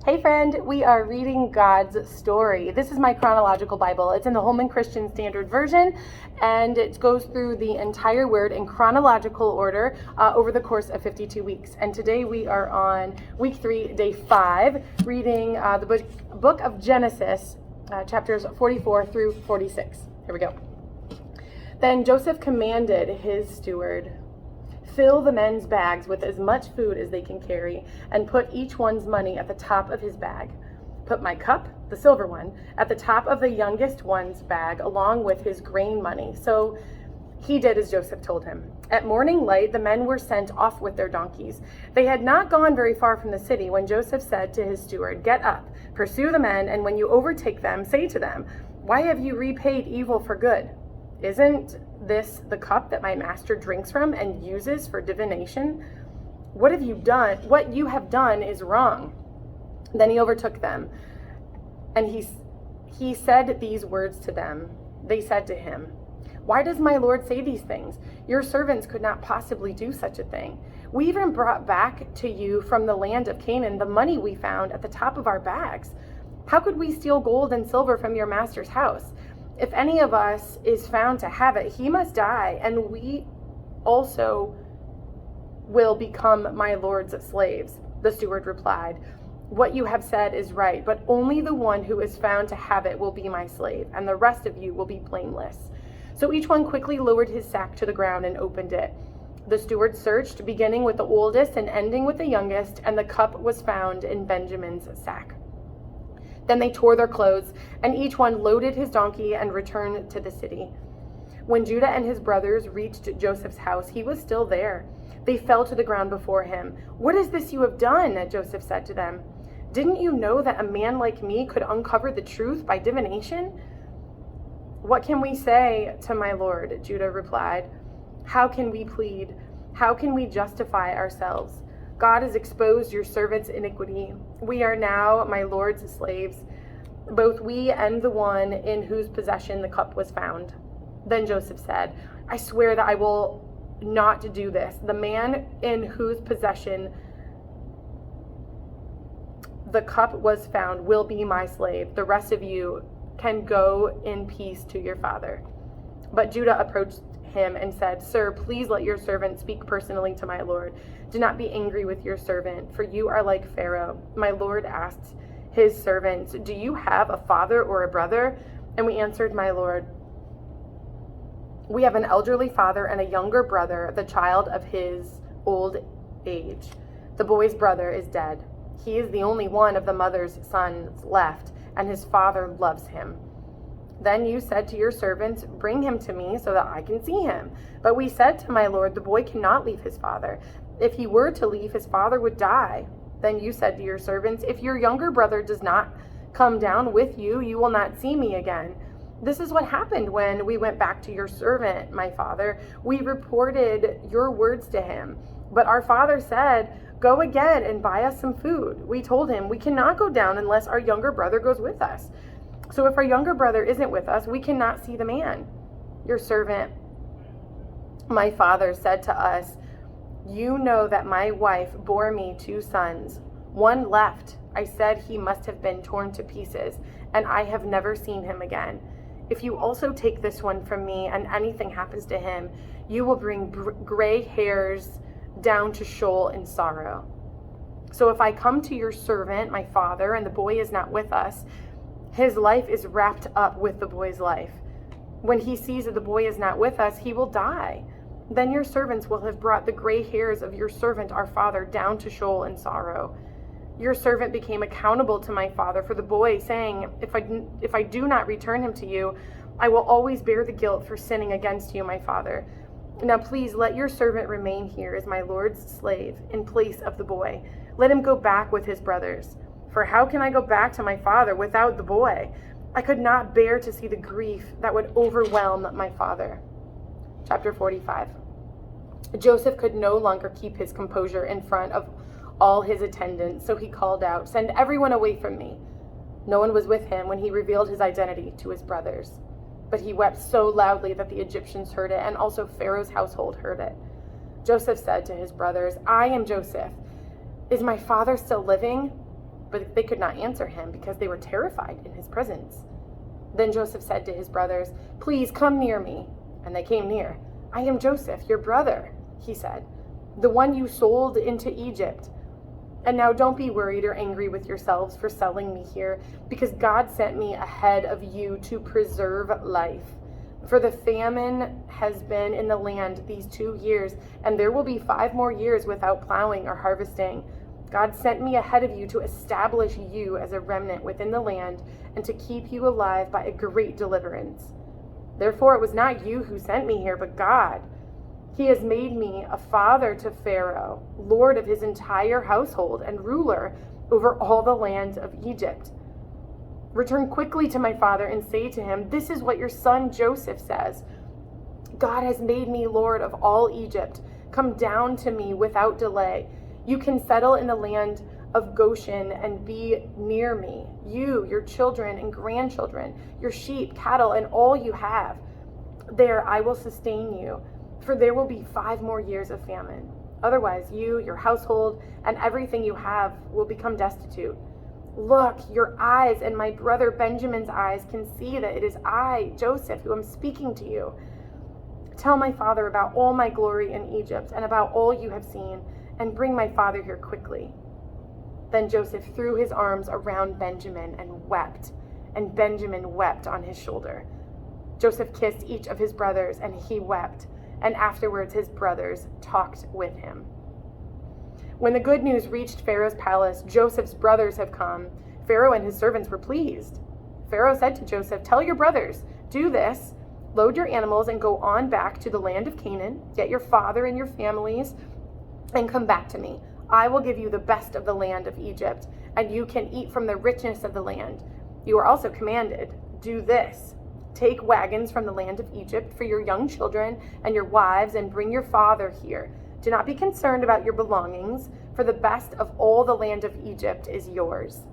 Hey friend, we are reading God's story. This is my chronological Bible. It's in the Holman Christian Standard Version, and it goes through the entire word in chronological order over the course of 52 weeks. And today we are on week 3, day 5, reading the book of Genesis, chapters 44 through 46. Here we go. Then Joseph commanded his steward, "Fill the men's bags with as much food as they can carry, and put each one's money at the top of his bag. Put my cup, the silver one, at the top of the youngest one's bag, along with his grain money." So he did as Joseph told him. At morning light, the men were sent off with their donkeys. They had not gone very far from the city when Joseph said to his steward, "Get up, pursue the men, and when you overtake them, say to them, 'Why have you repaid evil for good? Isn't this the cup that my master drinks from and uses for divination? What have you done? What you have done is wrong.'" Then he overtook them, and he said these words to them. They said to him, "Why does my Lord say these things? Your servants could not possibly do such a thing. We even brought back to you from the land of Canaan the money we found at the top of our bags. How could we steal gold and silver from your master's house? If any of us is found to have it, he must die, and we also will become my Lord's slaves." The steward replied, "What you have said is right, but only the one who is found to have it will be my slave, and the rest of you will be blameless." So each one quickly lowered his sack to the ground and opened it. The steward searched, beginning with the oldest and ending with the youngest, and the cup was found in Benjamin's sack. Then they tore their clothes, and each one loaded his donkey and returned to the city. When Judah and his brothers reached Joseph's house, he was still there. They fell to the ground before him. "What is this you have done?" Joseph said to them. "Didn't you know that a man like me could uncover the truth by divination?" "What can we say to my Lord?" Judah replied. "How can we plead? How can we justify ourselves? God has exposed your servant's iniquity. We are now my Lord's slaves, both we and the one in whose possession the cup was found." Then Joseph said, "I swear that I will not do this. The man in whose possession the cup was found will be my slave. The rest of you can go in peace to your father." But Judah approached him and said, "Sir, please let your servant speak personally to my Lord. Do not be angry with your servant, for you are like Pharaoh." My Lord asked his servants, "Do you have a father or a brother?" And we answered, "My Lord, we have an elderly father and a younger brother, the child of his old age. The boy's brother is dead. He is the only one of the mother's sons left, and his father loves him. Then you said to your servants, 'Bring him to me so that I can see him.' But we said to my Lord, 'The boy cannot leave his father. If he were to leave, his father would die.' Then you said to your servants, 'If your younger brother does not come down with you, you will not see me again.' This is what happened when we went back to your servant, my father. We reported your words to him. But our father said, 'Go again and buy us some food.' We told him, 'We cannot go down unless our younger brother goes with us.' So if our younger brother isn't with us, we cannot see the man. Your servant, my father, said to us, 'You know that my wife bore me 2 sons. One left. I said he must have been torn to pieces, and I have never seen him again. If you also take this one from me and anything happens to him, you will bring gray hairs down to Sheol in sorrow.' So if I come to your servant, my father, and the boy is not with us, his life is wrapped up with the boy's life. When he sees that the boy is not with us, he will die. Then your servants will have brought the gray hairs of your servant, our father, down to Sheol in sorrow. Your servant became accountable to my father for the boy, saying, 'If I do not return him to you, I will always bear the guilt for sinning against you, my father. Now please let your servant remain here as my Lord's slave in place of the boy. Let him go back with his brothers. For how can I go back to my father without the boy? I could not bear to see the grief that would overwhelm my father." Chapter 45. Joseph could no longer keep his composure in front of all his attendants, so he called out, "Send everyone away from me." No one was with him when he revealed his identity to his brothers. But he wept so loudly that the Egyptians heard it, and also Pharaoh's household heard it. Joseph said to his brothers, "I am Joseph. Is my father still living?" but they could not answer him because they were terrified in his presence. Then Joseph said to his brothers, "Please come near me." And they came near. "I am Joseph, your brother," he said, "the one you sold into Egypt. And now don't be worried or angry with yourselves for selling me here, because God sent me ahead of you to preserve life. For the famine has been in the land these 2 years, and there will be 5 more years without plowing or harvesting. God sent me ahead of you to establish you as a remnant within the land and to keep you alive by a great deliverance. Therefore, it was not you who sent me here, but God. He has made me a father to Pharaoh, lord of his entire household and ruler over all the land of Egypt. Return quickly to my father and say to him, 'This is what your son Joseph says. God has made me lord of all Egypt. Come down to me without delay. You can settle in the land of Goshen and be near me, you, your children and grandchildren, your sheep, cattle, and all you have. There I will sustain you, for there will be 5 more years of famine. Otherwise, you, your household, and everything you have will become destitute. Look, your eyes and my brother Benjamin's eyes can see that it is I, Joseph, who am speaking to you. Tell my father about all my glory in Egypt and about all you have seen, and bring my father here quickly.' Then Joseph threw his arms around Benjamin and Benjamin wept on his shoulder. Joseph kissed each of his brothers, and he wept, and afterwards his brothers talked with him. When the good news reached Pharaoh's palace, 'Joseph's brothers have come,' Pharaoh and his servants were pleased. Pharaoh said to Joseph, 'Tell your brothers, do this, load your animals and go on back to the land of Canaan, get your father and your families, and come back to me. I will give you the best of the land of Egypt, and you can eat from the richness of the land. You are also commanded, do this, take wagons from the land of Egypt for your young children and your wives, and bring your father here. Do not be concerned about your belongings, for the best of all the land of Egypt is yours.'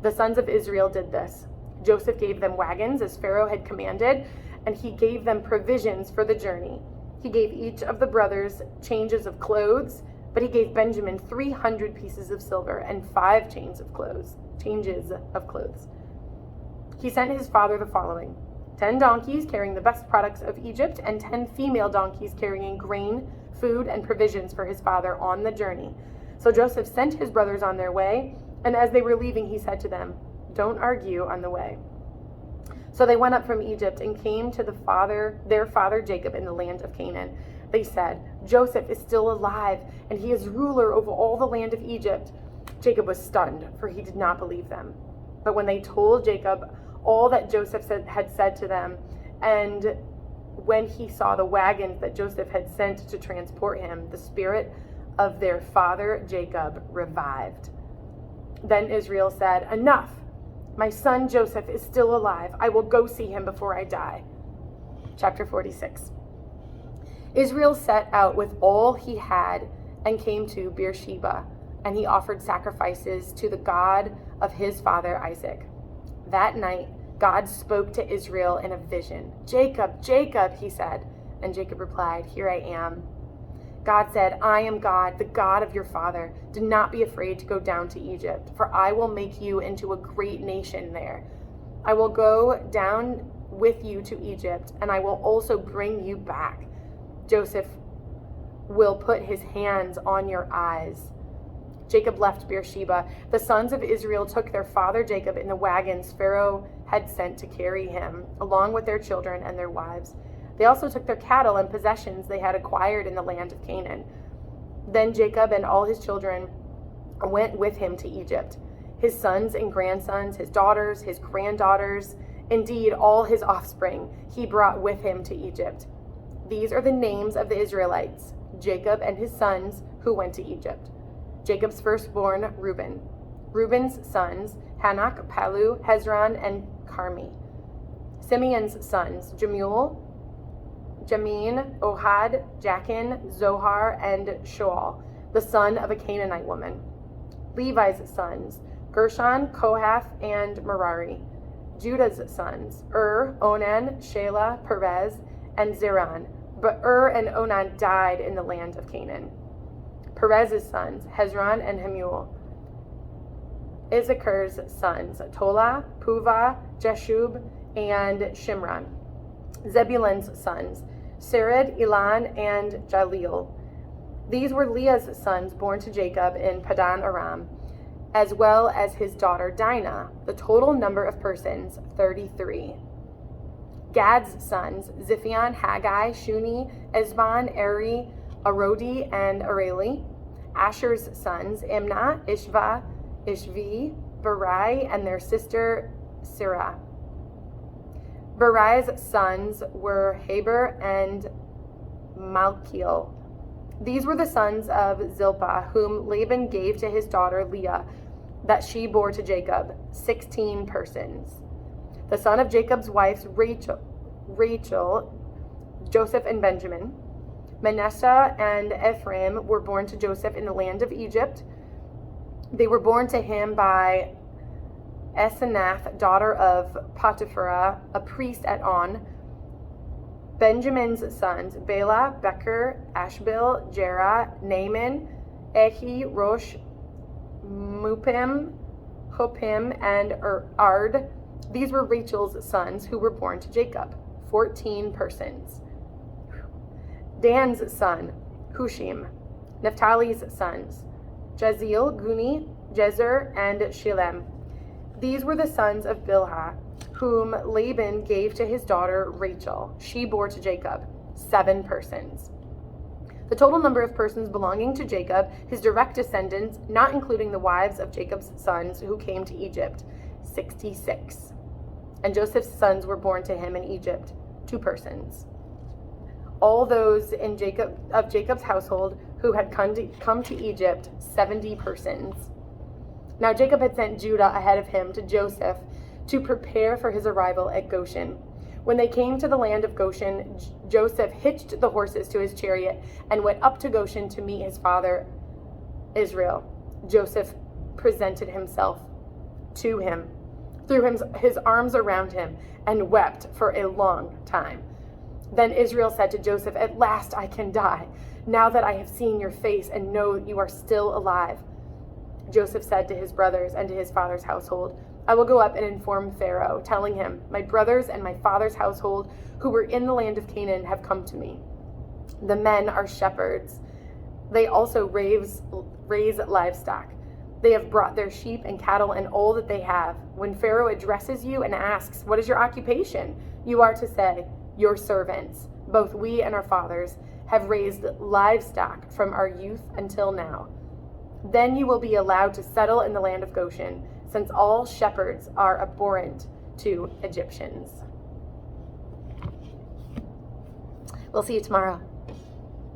The sons of Israel did this. Joseph gave them wagons as Pharaoh had commanded, and he gave them provisions for the journey. He gave each of the brothers changes of clothes, but he gave Benjamin 300 pieces of silver and 5 changes of clothes. He sent his father the following: 10 donkeys carrying the best products of Egypt, and 10 female donkeys carrying grain, food, and provisions for his father on the journey. So Joseph sent his brothers on their way, and as they were leaving, he said to them, 'Don't argue on the way.' So they went up from Egypt and came to their father Jacob in the land of Canaan. They said, 'Joseph is still alive, and he is ruler over all the land of Egypt.' Jacob was stunned, for he did not believe them. But when they told Jacob all that Joseph had said to them, and when he saw the wagons that Joseph had sent to transport him, the spirit of their father Jacob revived. Then Israel said, 'Enough! My son Joseph is still alive. I will go see him before I die.'" Chapter 46. Israel set out with all he had and came to Beersheba, and he offered sacrifices to the God of his father Isaac. That night, God spoke to Israel in a vision. "Jacob, Jacob," he said. And Jacob replied, "Here I am." God said, "I am God, the God of your father. Do not be afraid to go down to Egypt, for I will make you into a great nation there. I will go down with you to Egypt, and I will also bring you back. Joseph will put his hands on your eyes." Jacob left Beersheba. The sons of Israel took their father Jacob in the wagons Pharaoh had sent to carry him, along with their children and their wives. They also took their cattle and possessions they had acquired in the land of Canaan. Then Jacob and all his children went with him to Egypt. His sons and grandsons, his daughters, his granddaughters, indeed all his offspring, he brought with him to Egypt. These are the names of the Israelites, Jacob and his sons who went to Egypt. Jacob's firstborn, Reuben. Reuben's sons, Hanok, Palu, Hezron, and Carmi. Simeon's sons, Jemuel, Jamin, Ohad, Jachin, Zohar, and Shoal, the son of a Canaanite woman. Levi's sons, Gershon, Kohath, and Merari. Judah's sons, Onan, Shelah, Perez, and Zerah. But and Onan died in the land of Canaan. Perez's sons, Hezron and Hamuel. Issachar's sons, Tola, Puvah, Jeshub, and Shimron. Zebulun's sons, Sered, Elon, and Jaleel. These were Leah's sons born to Jacob in Padan Aram, as well as his daughter Dinah. The total number of persons, 33. Gad's sons, Ziphion, Haggai, Shuni, Ezbon, Eri, Arodi, and Areli. Asher's sons, Imnah, Ishva, Ishvi, Barai, and their sister Sirah. Barai's sons were Heber and Malkiel. These were the sons of Zilpah, whom Laban gave to his daughter Leah, that she bore to Jacob, 16 persons. The son of Jacob's wives, Rachel, Joseph and Benjamin. Manasseh and Ephraim were born to Joseph in the land of Egypt. They were born to him by Asenath, daughter of Potiphera, a priest at On. Benjamin's sons, Bela, Becher, Ashbel, Jerah, Naaman, Ehi, Rosh, Mupim, Hopim, and Ard. These were Rachel's sons who were born to Jacob, 14 persons. Dan's son, Hushim. Naphtali's sons, Jaziel, Guni, Jezer, and Shilem. These were the sons of Bilhah, whom Laban gave to his daughter Rachel. She bore to Jacob, 7 persons. The total number of persons belonging to Jacob, his direct descendants, not including the wives of Jacob's sons who came to Egypt, 66. And Joseph's sons were born to him in Egypt, 2 persons. All those in Jacob's household who had come to Egypt, 70 persons. Now Jacob had sent Judah ahead of him to Joseph to prepare for his arrival at Goshen. When they came to the land of Goshen, Joseph hitched the horses to his chariot and went up to Goshen to meet his father Israel. Joseph presented himself to him, threw his arms around him, and wept for a long time. Then Israel said to Joseph, "At last I can die, now that I have seen your face and know you are still alive." Joseph said to his brothers and to his father's household, "I will go up and inform Pharaoh, telling him, 'My brothers and my father's household who were in the land of Canaan have come to me. The men are shepherds. They also raise livestock. They have brought their sheep and cattle and all that they have. When Pharaoh addresses you and asks, 'What is your occupation?' you are to say, 'Your servants, both we and our fathers, have raised livestock from our youth until now.' Then you will be allowed to settle in the land of Goshen, since all shepherds are abhorrent to Egyptians." We'll see you tomorrow.